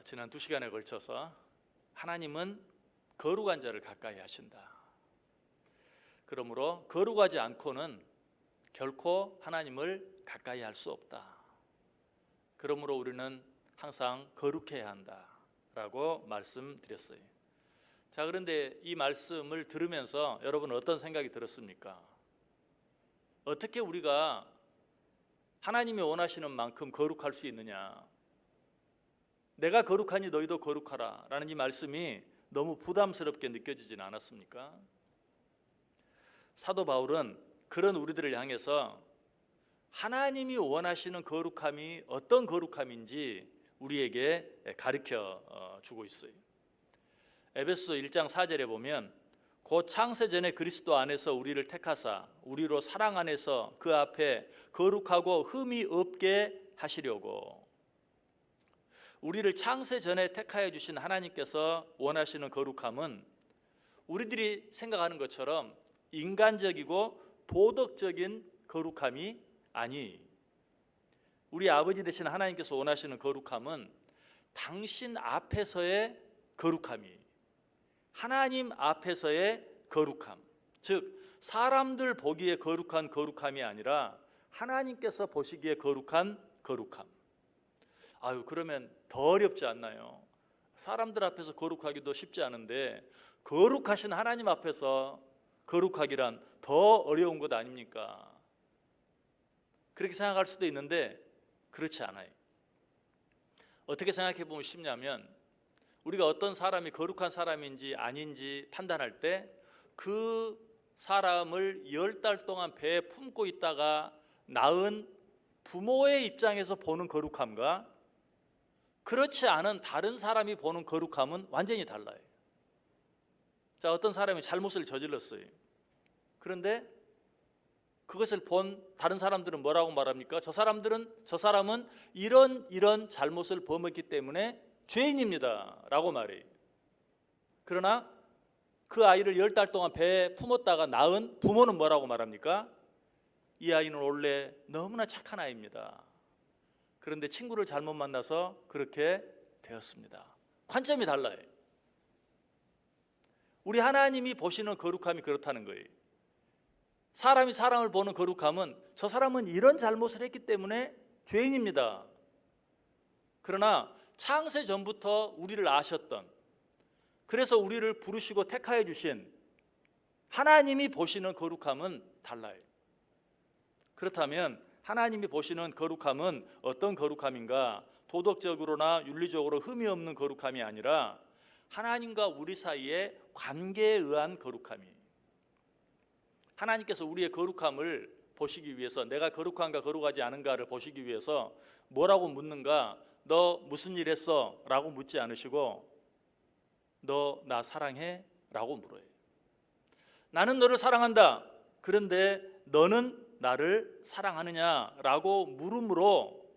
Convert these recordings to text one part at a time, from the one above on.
지난 2시간에 걸쳐서 하나님은 거룩한 자를 가까이 하신다. 그러므로 거룩하지 않고는 결코 하나님을 가까이 할 수 없다. 그러므로 우리는 항상 거룩해야 한다라고 말씀드렸어요. 자, 그런데 이 말씀을 들으면서 여러분은 어떤 생각이 들었습니까? 어떻게 우리가 하나님이 원하시는 만큼 거룩할 수 있느냐? 내가 거룩하니 너희도 거룩하라 라는 이 말씀이 너무 부담스럽게 느껴지진 않았습니까? 사도 바울은 그런 우리들을 향해서 하나님이 원하시는 거룩함이 어떤 거룩함인지 우리에게 가르쳐 주고 있어요. 에베소서 1장 4절에 보면 곧 창세전에 그리스도 안에서 우리를 택하사 우리로 사랑 안에서 그 앞에 거룩하고 흠이 없게 하시려고. 우리를 창세전에 택하여 주신 하나님께서 원하시는 거룩함은 우리들이 생각하는 것처럼 인간적이고 도덕적인 거룩함이 아니, 우리 아버지 되신 하나님께서 원하시는 거룩함은 당신 앞에서의 거룩함이, 하나님 앞에서의 거룩함, 즉 사람들 보기에 거룩한 거룩함이 아니라 하나님께서 보시기에 거룩한 거룩함. 아유, 그러면 더 어렵지 않나요? 사람들 앞에서 거룩하기도 쉽지 않은데 거룩하신 하나님 앞에서 거룩하기란 더 어려운 것 아닙니까? 그렇게 생각할 수도 있는데 그렇지 않아요. 어떻게 생각해 보면 쉽냐면, 우리가 어떤 사람이 거룩한 사람인지 아닌지 판단할 때 그 사람을 10달 동안 배에 품고 있다가 낳은 부모의 입장에서 보는 거룩함과 그렇지 않은 다른 사람이 보는 거룩함은 완전히 달라요. 자, 어떤 사람이 잘못을 저질렀어요. 그런데 그것을 본 다른 사람들은 뭐라고 말합니까? 저 사람은 이런 잘못을 범했기 때문에 죄인입니다 라고 말해요. 그러나 그 아이를 10달 동안 배에 품었다가 낳은 부모는 뭐라고 말합니까? 이 아이는 원래 너무나 착한 아이입니다. 그런데 친구를 잘못 만나서 그렇게 되었습니다. 관점이 달라요. 우리 하나님이 보시는 거룩함이 그렇다는 거예요. 사람이 사람을 보는 거룩함은 저 사람은 이런 잘못을 했기 때문에 죄인입니다. 그러나 창세 전부터 우리를 아셨던, 그래서 우리를 부르시고 택하여 주신 하나님이 보시는 거룩함은 달라요. 그렇다면 하나님이 보시는 거룩함은 어떤 거룩함인가? 도덕적으로나 윤리적으로 흠이 없는 거룩함이 아니라 하나님과 우리 사이의 관계에 의한 거룩함이, 하나님께서 우리의 거룩함을 보시기 위해서, 내가 거룩한가 거룩하지 않은가를 보시기 위해서 뭐라고 묻는가? 너 무슨 일 했어? 라고 묻지 않으시고 너 나 사랑해? 라고 물어요. 나는 너를 사랑한다. 그런데 너는 나를 사랑하느냐? 라고 물음으로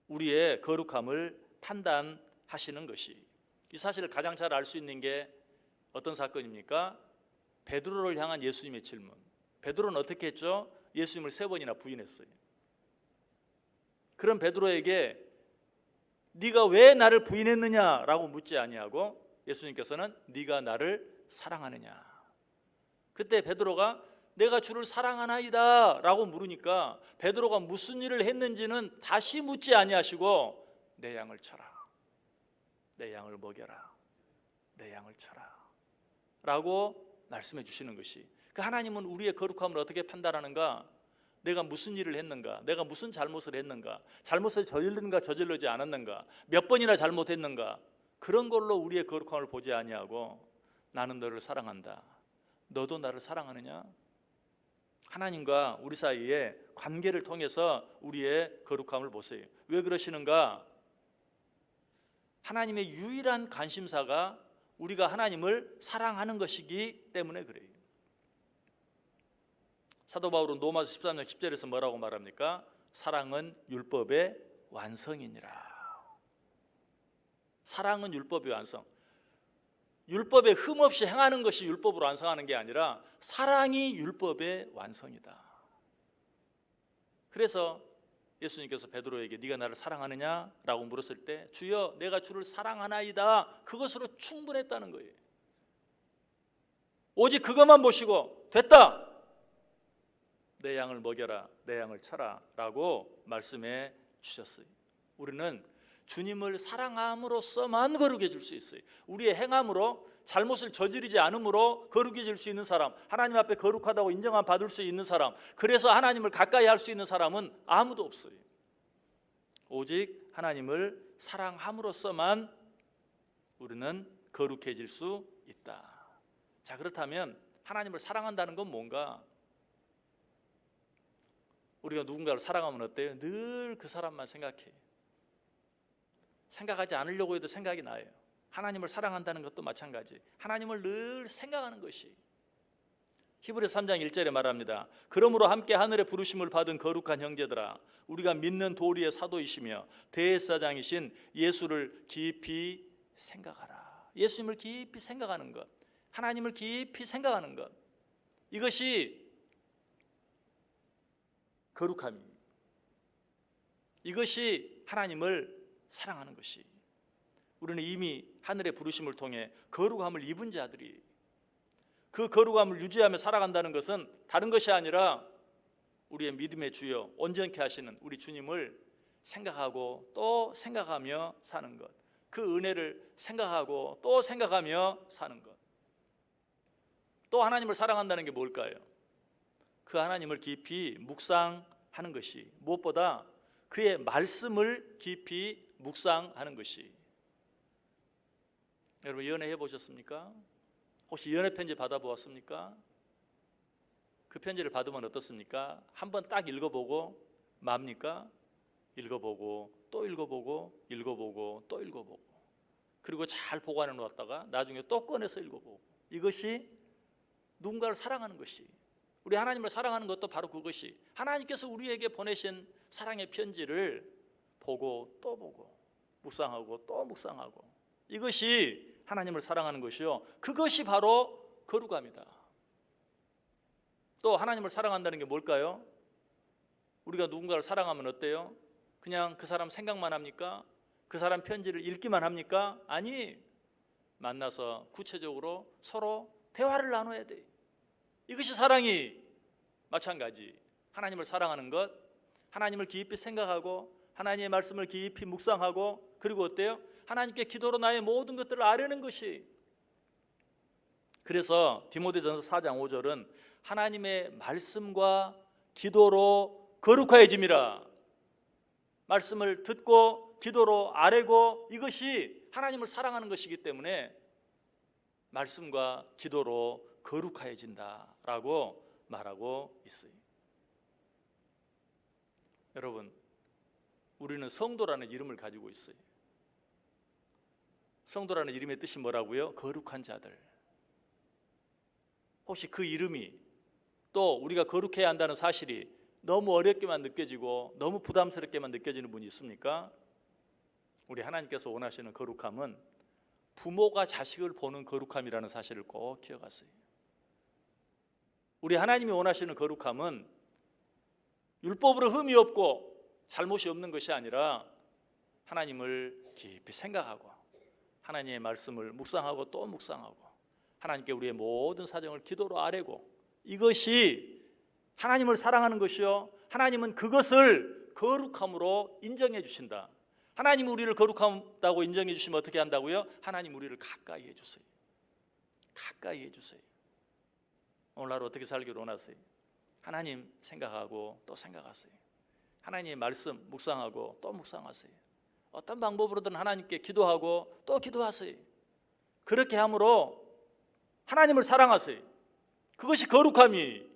우리의 거룩함을 판단하시는 것이, 이 사실을 가장 잘 알 수 있는 게 어떤 사건입니까? 베드로를 향한 예수님의 질문. 베드로는 어떻게 했죠? 예수님을 3번이나 부인했어요. 그런 베드로에게 네가 왜 나를 부인했느냐라고 묻지 아니하고 예수님께서는 네가 나를 사랑하느냐. 그때 베드로가 내가 주를 사랑하나이다 라고 물으니까 베드로가 무슨 일을 했는지는 다시 묻지 아니하시고 내 양을 쳐라, 내 양을 먹여라, 내 양을 쳐라 라고 말씀해 주시는 것이, 그 하나님은 우리의 거룩함을 어떻게 판단하는가? 내가 무슨 일을 했는가? 내가 무슨 잘못을 했는가? 잘못을 저질렀는가 저질르지 않았는가? 몇 번이나 잘못했는가? 그런 걸로 우리의 거룩함을 보지 아니하고 나는 너를 사랑한다, 너도 나를 사랑하느냐? 하나님과 우리 사이의 관계를 통해서 우리의 거룩함을 보세요. 왜 그러시는가? 하나님의 유일한 관심사가 우리가 하나님을 사랑하는 것이기 때문에 그래요. 사도 바울은 로마서 13장 10절에서 뭐라고 말합니까? 사랑은 율법의 완성이니라. 사랑은 율법의 완성. 율법에 흠없이 행하는 것이 율법으로 완성하는 게 아니라 사랑이 율법의 완성이다. 그래서 예수님께서 베드로에게 네가 나를 사랑하느냐? 라고 물었을 때 주여 내가 주를 사랑하나이다, 그것으로 충분했다는 거예요. 오직 그것만 보시고 됐다, 내 양을 먹여라, 내 양을 쳐라 라고 말씀해 주셨어요. 우리는 주님을 사랑함으로써만 거룩해질 수 있어요. 우리의 행함으로, 잘못을 저지르지 않음으로 거룩해질 수 있는 사람, 하나님 앞에 거룩하다고 인정함 받을 수 있는 사람, 그래서 하나님을 가까이 할 수 있는 사람은 아무도 없어요. 오직 하나님을 사랑함으로써만 우리는 거룩해질 수 있다. 자, 그렇다면 하나님을 사랑한다는 건 뭔가? 우리가 누군가를 사랑하면 어때요? 늘 그 사람만 생각해요. 생각하지 않으려고 해도 생각이 나요. 하나님을 사랑한다는 것도 마찬가지. 하나님을 늘 생각하는 것이. 히브리서 3장 1절에 말합니다. 그러므로 함께 하늘의 부르심을 받은 거룩한 형제들아, 우리가 믿는 도리의 사도이시며 대제사장이신 예수를 깊이 생각하라. 예수님을 깊이 생각하는 것, 하나님을 깊이 생각하는 것, 이것이 거룩함입니다. 이것이 하나님을 사랑하는 것이. 우리는 이미 하늘의 부르심을 통해 거룩함을 입은 자들이, 그 거룩함을 유지하며 살아간다는 것은 다른 것이 아니라 우리의 믿음의 주여 온전케 하시는 우리 주님을 생각하고 또 생각하며 사는 것, 그 은혜를 생각하고 또 생각하며 사는 것. 또 하나님을 사랑한다는 게 뭘까요? 그 하나님을 깊이 묵상하는 것이, 무엇보다 그의 말씀을 깊이 묵상하는 것이. 여러분 연애해 보셨습니까? 혹시 연애 편지 받아보았습니까? 그 편지를 받으면 어떻습니까? 한번 딱 읽어보고 맙니까? 읽어보고 또 읽어보고 읽어보고 또 읽어보고, 그리고 잘 보관해 놓았다가 나중에 또 꺼내서 읽어보고. 이것이 누군가를 사랑하는 것이, 우리 하나님을 사랑하는 것도 바로 그것이, 하나님께서 우리에게 보내신 사랑의 편지를 보고 또 보고 묵상하고 또 묵상하고, 이것이 하나님을 사랑하는 것이요, 그것이 바로 거룩함이다. 또 하나님을 사랑한다는 게 뭘까요? 우리가 누군가를 사랑하면 어때요? 그냥 그 사람 생각만 합니까? 그 사람 편지를 읽기만 합니까? 아니, 만나서 구체적으로 서로 대화를 나눠야 돼. 이것이 사랑이 마찬가지. 하나님을 사랑하는 것, 하나님을 깊이 생각하고 하나님의 말씀을 깊이 묵상하고, 그리고 어때요? 하나님께 기도로 나의 모든 것들을 아뢰는 것이. 그래서 디모데전서 4장 5절은 하나님의 말씀과 기도로 거룩하여짐이라. 말씀을 듣고 기도로 아뢰고, 이것이 하나님을 사랑하는 것이기 때문에 말씀과 기도로 거룩하여진다라고 말하고 있어요. 여러분, 우리는 성도라는 이름을 가지고 있어요. 성도라는 이름의 뜻이 뭐라고요? 거룩한 자들. 혹시 그 이름이, 또 우리가 거룩해야 한다는 사실이 너무 어렵게만 느껴지고 너무 부담스럽게만 느껴지는 분이 있습니까? 우리 하나님께서 원하시는 거룩함은 부모가 자식을 보는 거룩함이라는 사실을 꼭 기억하세요. 우리 하나님이 원하시는 거룩함은 율법으로 흠이 없고 잘못이 없는 것이 아니라 하나님을 깊이 생각하고 하나님의 말씀을 묵상하고 또 묵상하고 하나님께 우리의 모든 사정을 기도로 아뢰고, 이것이 하나님을 사랑하는 것이요, 하나님은 그것을 거룩함으로 인정해 주신다. 하나님 우리를 거룩하다고 인정해 주시면 어떻게 한다고요? 하나님 우리를 가까이 해주세요. 가까이 해주세요. 오늘 하루 어떻게 살기를 원하세요? 하나님 생각하고 또 생각하세요. 하나님의 말씀 묵상하고 또 묵상하세요. 어떤 방법으로든 하나님께 기도하고 또 기도하세요. 그렇게 함으로 하나님을 사랑하세요. 그것이 거룩함이,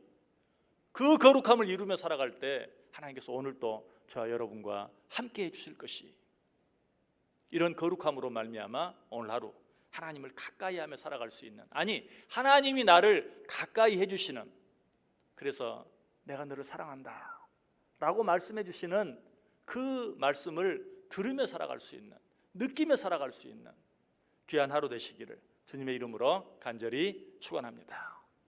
그 거룩함을 이루며 살아갈 때 하나님께서 오늘도 저와 여러분과 함께 해주실 것이, 이런 거룩함으로 말미암아 오늘 하루 하나님을 가까이 하며 살아갈 수 있는, 아니 하나님이 나를 가까이 해주시는, 그래서 내가 너를 사랑한다 라고 말씀해 주시는 그 말씀을 들으며 살아갈 수 있는, 느끼며 살아갈 수 있는 귀한 하루 되시기를 주님의 이름으로 간절히 축원합니다.